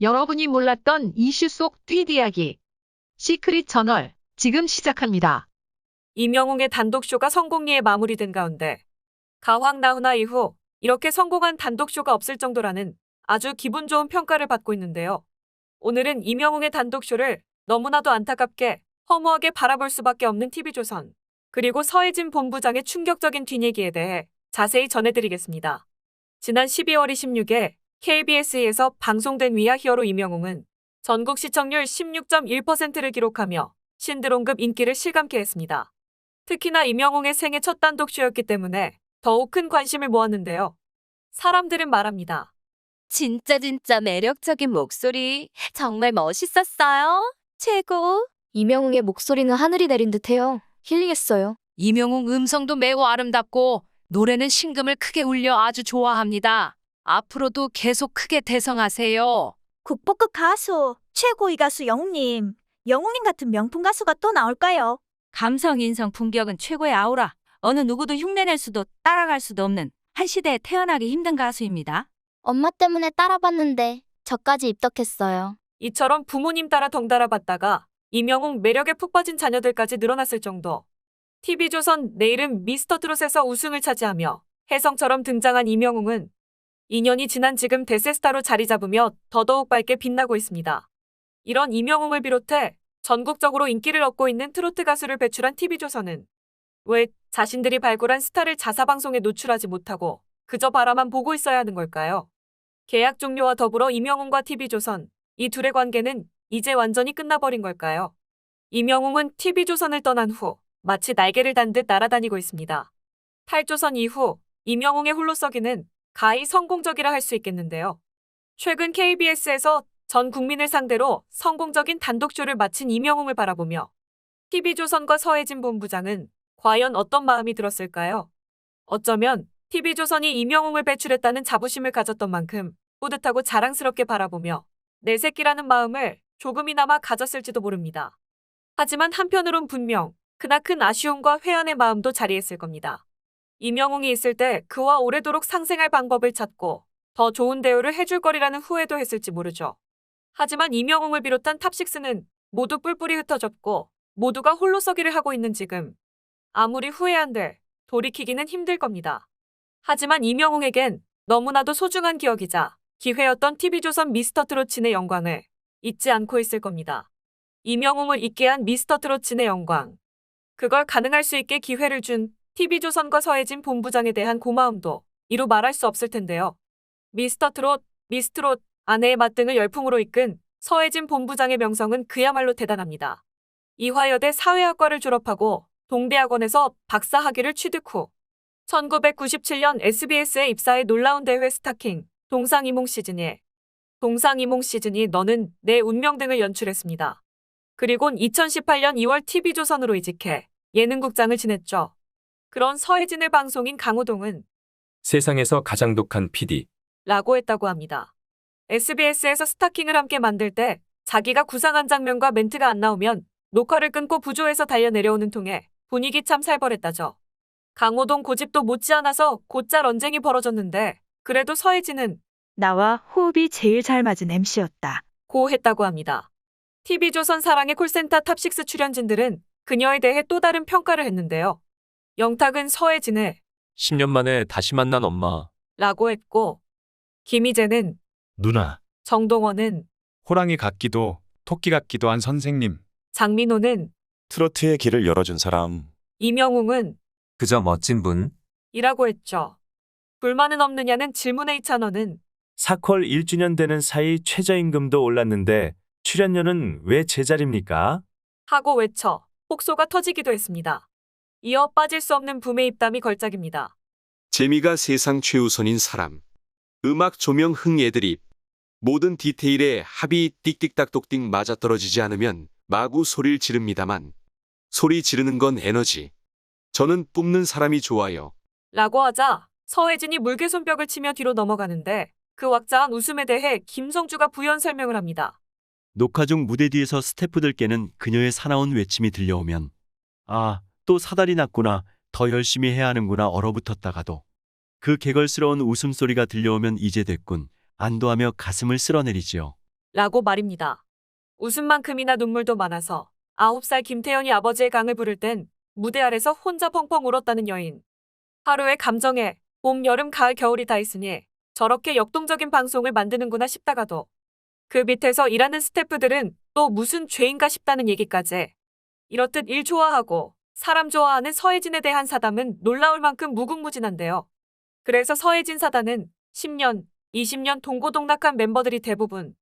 여러분이 몰랐던 이슈 속 뒷이야기. 시크릿 저널, 지금 시작합니다. 임영웅의 단독쇼가 성공리에 마무리된 가운데 가황 나훈아 이후 이렇게 성공한 단독쇼가 없을 정도라는 아주 기분 좋은 평가를 받고 있는데요. 오늘은 임영웅의 단독쇼를 너무나도 안타깝게 허무하게 바라볼 수밖에 없는 TV조선, 그리고 서혜진 본부장의 충격적인 뒷얘기에 대해 자세히 전해드리겠습니다. 지난 12월 26일 KBS에서 방송된 위아 히어로 임영웅은 전국 시청률 16.1%를 기록하며 신드롬급 인기를 실감케 했습니다. 특히나 임영웅의 생애 첫 단독쇼였기 때문에 더욱 큰 관심을 모았는데요. 사람들은 말합니다. 진짜 매력적인 목소리 정말 멋있었어요. 최고. 이명웅의 목소리는 하늘이 내린 듯해요. 힐링했어요. 임영웅 음성도 매우 아름답고 노래는 신금을 크게 울려 아주 좋아합니다. 앞으로도 계속 크게 대성하세요. 국보급 가수, 최고의 가수 영웅님. 영웅님 같은 명품 가수가 또 나올까요? 감성, 인성, 품격은 최고의 아우라. 어느 누구도 흉내낼 수도 따라갈 수도 없는 한 시대에 태어나기 힘든 가수입니다. 엄마 때문에 따라봤는데 저까지 입덕했어요. 이처럼 부모님 따라 덩달아 봤다가 임영웅 매력에 푹 빠진 자녀들까지 늘어났을 정도. TV조선 내일은 미스터트롯에서 우승을 차지하며 혜성처럼 등장한 임영웅은 2년이 지난 지금 대세스타로 자리 잡으며 더더욱 밝게 빛나고 있습니다. 이런 임영웅을 비롯해 전국적으로 인기를 얻고 있는 트로트 가수를 배출한 TV조선은 왜 자신들이 발굴한 스타를 자사방송에 노출하지 못하고 그저 바라만 보고 있어야 하는 걸까요? 계약 종료와 더불어 임영웅과 TV조선, 이 둘의 관계는 이제 완전히 끝나버린 걸까요? 임영웅은 TV조선을 떠난 후 마치 날개를 단 듯 날아다니고 있습니다. 탈조선 이후 임영웅의 홀로서기는 가히 성공적이라 할 수 있겠는데요. 최근 KBS에서 전 국민을 상대로 성공적인 단독쇼를 마친 임영웅을 바라보며 TV조선과 서혜진 본부장은 과연 어떤 마음이 들었을까요? 어쩌면 TV조선이 임영웅을 배출했다는 자부심을 가졌던 만큼 뿌듯하고 자랑스럽게 바라보며 내 새끼라는 마음을 조금이나마 가졌을지도 모릅니다. 하지만 한편으론 분명 크나큰 아쉬움과 회한의 마음도 자리했을 겁니다. 임영웅이 있을 때 그와 오래도록 상생할 방법을 찾고 더 좋은 대우를 해줄 거리라는 후회도 했을지 모르죠. 하지만 임영웅을 비롯한 탑식스는 모두 뿔뿔이 흩어졌고 모두가 홀로서기를 하고 있는 지금 아무리 후회한들 돌이키기는 힘들 겁니다. 하지만 임영웅에겐 너무나도 소중한 기억이자 기회였던 TV조선 미스터트롯 진의 영광을 잊지 않고 있을 겁니다. 임영웅을 잊게 한 미스터트롯 진의 영광. 그걸 가능할 수 있게 기회를 준 TV조선과 서혜진 본부장에 대한 고마움도 이루 말할 수 없을 텐데요. 미스터트롯, 미스트롯, 아내의 맛 등을 열풍으로 이끈 서혜진 본부장의 명성은 그야말로 대단합니다. 이화여대 사회학과를 졸업하고 동대학원에서 박사학위를 취득 후 1997년 SBS에 입사해 놀라운 대회 스타킹, 동상이몽 시즌2 너는 내 운명 등을 연출했습니다. 그리곤 2018년 2월 TV조선으로 이직해 예능국장을 지냈죠. 그런 서혜진의 방송인 강호동은 세상에서 가장 독한 PD 라고 했다고 합니다. SBS에서 스타킹을 함께 만들 때 자기가 구상한 장면과 멘트가 안 나오면 녹화를 끊고 부조해서 달려 내려오는 통에 분위기 참 살벌했다죠. 강호동 고집도 못지않아서 곧잘 언쟁이 벌어졌는데 그래도 서혜진은 나와 호흡이 제일 잘 맞은 MC였다. 고 했다고 합니다. TV조선 사랑의 콜센터 탑6 출연진들은 그녀에 대해 또 다른 평가를 했는데요. 영탁은 서혜진을 10년 만에 다시 만난 엄마 라고 했고, 김희재는 누나, 정동원은 호랑이 같기도 토끼 같기도 한 선생님, 장민호는 트로트의 길을 열어준 사람, 임영웅은 그저 멋진 분 이라고 했죠. 불만은 없느냐는 질문에 이찬원은 사콜 1주년 되는 사이 최저임금도 올랐는데 출연료는 왜 제자리입니까? 하고 외쳐 폭소가 터지기도 했습니다. 이어 빠질 수 없는 붐의 입담이 걸작입니다. 재미가 세상 최우선인 사람. 음악 조명 흥 애드립. 모든 디테일에 합이 띡띡딱똑띡 맞아떨어지지 않으면 마구 소리를 지릅니다만 소리 지르는 건 에너지. 저는 뿜는 사람이 좋아요. 라고 하자 서혜진이 물개손뼉을 치며 뒤로 넘어가는데 그 왁자한 웃음에 대해 김성주가 부연 설명을 합니다. 녹화 중 무대 뒤에서 스태프들께는 그녀의 사나운 외침이 들려오면 아, 또 사달이 났구나, 더 열심히 해야 하는구나 얼어붙었다가도 그 개걸스러운 웃음소리가 들려오면 이제 됐군, 안도하며 가슴을 쓸어내리지요. 라고 말입니다. 웃음만큼이나 눈물도 많아서 9살 김태현이 아버지의 강을 부를 땐 무대 아래서 혼자 펑펑 울었다는 여인. 하루의 감정에 봄, 여름, 가을, 겨울이 다 있으니 저렇게 역동적인 방송을 만드는구나 싶다가도 그 밑에서 일하는 스태프들은 또 무슨 죄인가 싶다는 얘기까지. 이렇듯 일 좋아하고 사람 좋아하는 서혜진에 대한 사담은 놀라울 만큼 무궁무진한데요. 그래서 서혜진 사단은 10년, 20년 동고동락한 멤버들이 대부분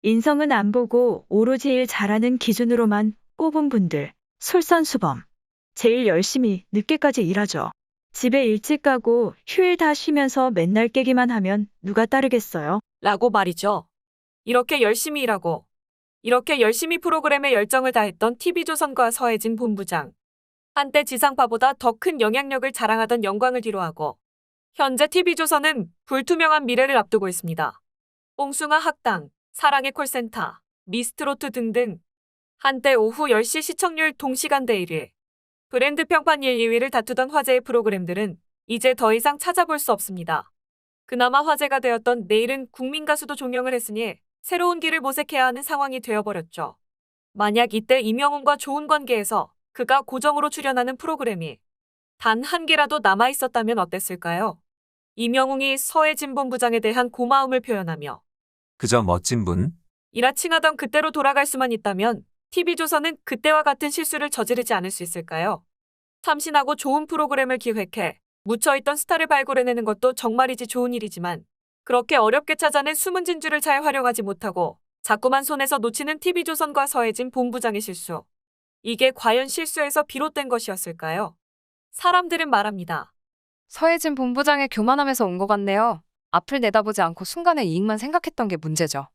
인성은 안 보고 오로지 일 잘하는 기준으로만 꼽은 분들, 솔선수범. 제일 열심히 늦게까지 일하죠. 집에 일찍 가고 휴일 다 쉬면서 맨날 깨기만 하면 누가 따르겠어요? 라고 말이죠. 이렇게 열심히 일하고 이렇게 열심히 프로그램에 열정을 다했던 TV조선과 서혜진 본부장. 한때 지상파보다 더 큰 영향력을 자랑하던 영광을 뒤로하고 현재 TV조선은 불투명한 미래를 앞두고 있습니다. 옹숭아 학당, 사랑의 콜센터, 미스트로트 등등 한때 오후 10시 시청률 동시간대 1위, 브랜드 평판 1, 2위를 다투던 화제의 프로그램들은 이제 더 이상 찾아볼 수 없습니다. 그나마 화제가 되었던 내일은 국민 가수도 종영을 했으니 새로운 길을 모색해야 하는 상황이 되어버렸죠. 만약 이때 임영웅과 좋은 관계에서 그가 고정으로 출연하는 프로그램이 단 한 개라도 남아있었다면 어땠을까요? 임영웅이 서혜진 본부장에 대한 고마움을 표현하며 그저 멋진 분? 이라 칭하던 그때로 돌아갈 수만 있다면 TV조선은 그때와 같은 실수를 저지르지 않을 수 있을까요? 참신하고 좋은 프로그램을 기획해 묻혀있던 스타를 발굴해내는 것도 정말이지 좋은 일이지만 그렇게 어렵게 찾아낸 숨은 진주를 잘 활용하지 못하고 자꾸만 손에서 놓치는 TV조선과 서혜진 본부장의 실수. 이게 과연 실수에서 비롯된 것이었을까요? 사람들은 말합니다. 서혜진 본부장의 교만함에서 온 것 같네요. 앞을 내다보지 않고 순간의 이익만 생각했던 게 문제죠.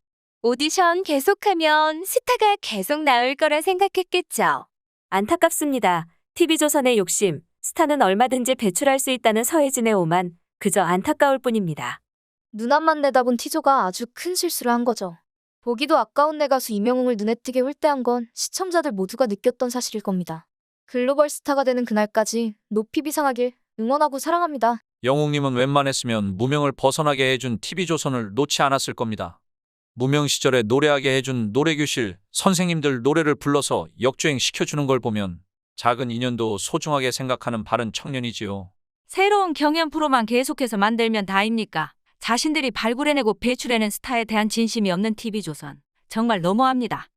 오디션 계속하면 스타가 계속 나올 거라 생각했겠죠. 안타깝습니다. TV조선의 욕심, 스타는 얼마든지 배출할 수 있다는 서혜진의 오만 그저 안타까울 뿐입니다. 눈앞만 내다본 티조가 아주 큰 실수를 한 거죠. 보기도 아까운 내 가수 임영웅을 눈에 띄게 홀대한 건 시청자들 모두가 느꼈던 사실일 겁니다. 글로벌 스타가 되는 그날까지 높이 비상하길 응원하고 사랑합니다. 영웅님은 웬만했으면 무명을 벗어나게 해준 TV조선을 놓지 않았을 겁니다. 무명 시절에 노래하게 해준 노래교실 선생님들 노래를 불러서 역주행 시켜주는 걸 보면 작은 인연도 소중하게 생각하는 바른 청년이지요. 새로운 경연 프로만 계속해서 만들면 다입니까? 자신들이 발굴해내고 배출해낸 스타에 대한 진심이 없는 TV조선. 정말 너무합니다.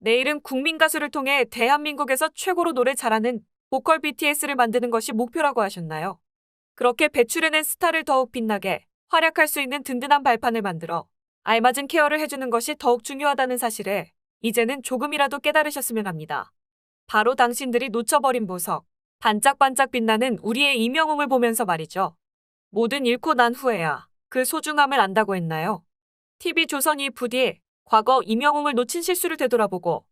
내일은 국민 가수를 통해 대한민국에서 최고로 노래 잘하는 보컬 BTS를 만드는 것이 목표라고 하셨나요? 그렇게 배출해낸 스타를 더욱 빛나게 활약할 수 있는 든든한 발판을 만들어 알맞은 케어를 해주는 것이 더욱 중요하다는 사실에 이제는 조금이라도 깨달으셨으면 합니다. 바로 당신들이 놓쳐버린 보석, 반짝반짝 빛나는 우리의 임영웅을 보면서 말이죠. 뭐든 잃고 난 후에야 그 소중함을 안다고 했나요? TV조선이 부디 과거 임영웅을 놓친 실수를 되돌아보고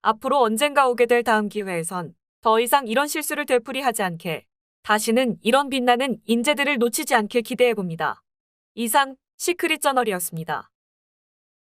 앞으로 언젠가 오게 될 다음 기회에선 더 이상 이런 실수를 되풀이하지 않게 다시는 이런 빛나는 인재들을 놓치지 않길 기대해봅니다. 이상 시크릿 저널이었습니다.